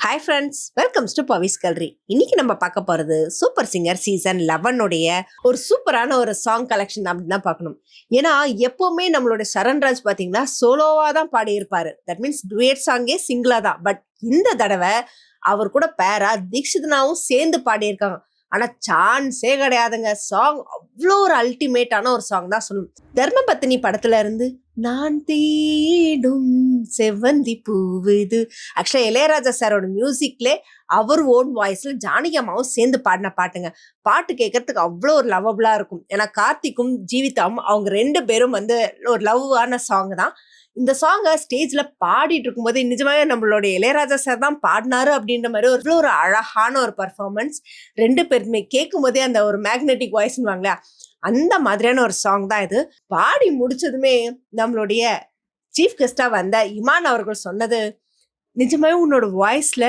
Hi friends, welcomes to பவிஸ் கல்ரி. இன்னைக்கு நம்ம பார்க்க போகிறது சூப்பர் சிங்கர் சீசன் 11 உடைய ஒரு சூப்பரான ஒரு சாங் கலெக்ஷன் அப்படின்னு தான் பார்க்கணும். ஏன்னா எப்போவுமே நம்மளோட சரண்ராஜ் பார்த்தீங்கன்னா சோலோவாக தான் பாடியிருப்பாரு. தட் மீன்ஸ் டுயட் சாங்கே சிங்கிளாக தான். பட் இந்த தடவை அவர் கூட பேரா தீக்ஷிதனாவும் சேர்ந்து பாடியிருக்காங்க. ஆனால் சான்ஸே கிடையாதுங்க. சாங் அவ்வளோ ஒரு அல்டிமேட்டான ஒரு சாங் தான் சொல்லணும். தர்மபத்தினி படத்துல இருந்து நான் தேடும் செவ்வந்தி பூவுது. ஆக்சுவலா இளையராஜா சாரோட மியூசிக்லே அவர் ஓன் வாய்ஸ்ல ஜானகி அம்மாவும் சேர்ந்து பாடின பாட்டுங்க. பாட்டு கேட்கறதுக்கு அவ்வளோ ஒரு லவ்வபிளா இருக்கும். ஏன்னா கார்த்திக்கும் ஜீவிதாவும் அவங்க 2 பேரும் வந்து ஒரு லவ்வான சாங் தான். இந்த சாங்கை ஸ்டேஜ்ல பாடிட்டு இருக்கும்போது நிஜமாவே நம்மளுடைய இளையராஜா சார் தான் பாடினாரு அப்படின்ற மாதிரி ஒரு அழகான ஒரு பர்ஃபார்மன்ஸ். 2 பேருமே கேட்கும் போதே அந்த ஒரு மேக்னெட்டிக் வாய்ஸ்ன்னு வாங்களா, அந்த மாதிரியான ஒரு சாங் தான் இது. பாடி முடிச்சதுமே நம்மளுடைய சீஃப் கெஸ்டா வந்த இமான் அவர்கள் சொன்னது, நிஜமாவே உன்னோட வாய்ஸ்ல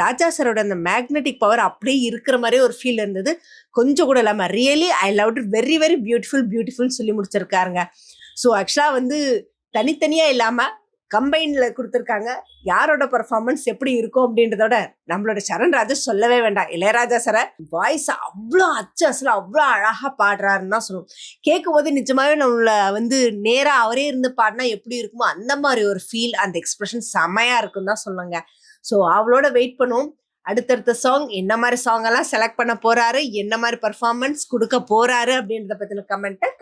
ராஜா சாரோட அந்த மேக்னெட்டிக் பவர் அப்படியே இருக்கிற மாதிரி ஒரு ஃபீல் இருந்தது. கொஞ்சம் கூட இல்லாம really I love it, very very beautiful சொல்லி முடிச்சிருக்காருங்க. ஸோ ஆக்சுவலா வந்து தனித்தனியா இல்லாம கம்பைன்ல கொடுத்துருக்காங்க. யாரோட பர்ஃபார்மன்ஸ் எப்படி இருக்கும் அப்படின்றதோட நம்மளோட சரண்ராஜா சொல்லவே வேண்டாம். இளையராஜா சார வாய்ஸ் அவ்வளோ அச்சல அவ்வளோ அழகா பாடுறாருன்னு தான் சொல்லணும். கேட்கும் போது நிஜமாவே நம்மள வந்து நேரா அவரே இருந்து பாடினா எப்படி இருக்குமோ அந்த மாதிரி ஒரு ஃபீல், அந்த எக்ஸ்பிரஷன் செமையா இருக்குன்னு தான் சொல்லுங்க. ஸோ அவளோட வெயிட் பண்ணுவோம். அடுத்தடுத்த சாங் என்ன மாதிரி சாங் எல்லாம் செலக்ட் பண்ண போறாரு, என்ன மாதிரி பர்ஃபார்மன்ஸ் கொடுக்க போறாரு அப்படின்றத பத்தின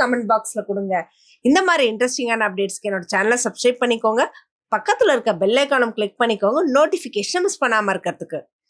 கமெண்ட் பாக்ஸ்ல கொடுங்க. இந்த மாதிரி இன்ட்ரெஸ்டிங்கான அப்டேட்ஸ்க்கு என்னோட சேனலை சப்ஸ்கிரைப் பண்ணிக்கோங்க. பக்கத்துல இருக்க பெல் ஐகானை கிளிக் பண்ணிக்கோங்க, நோட்டிபிகேஷன் மிஸ் பண்ணாம இருக்கிறதுக்கு.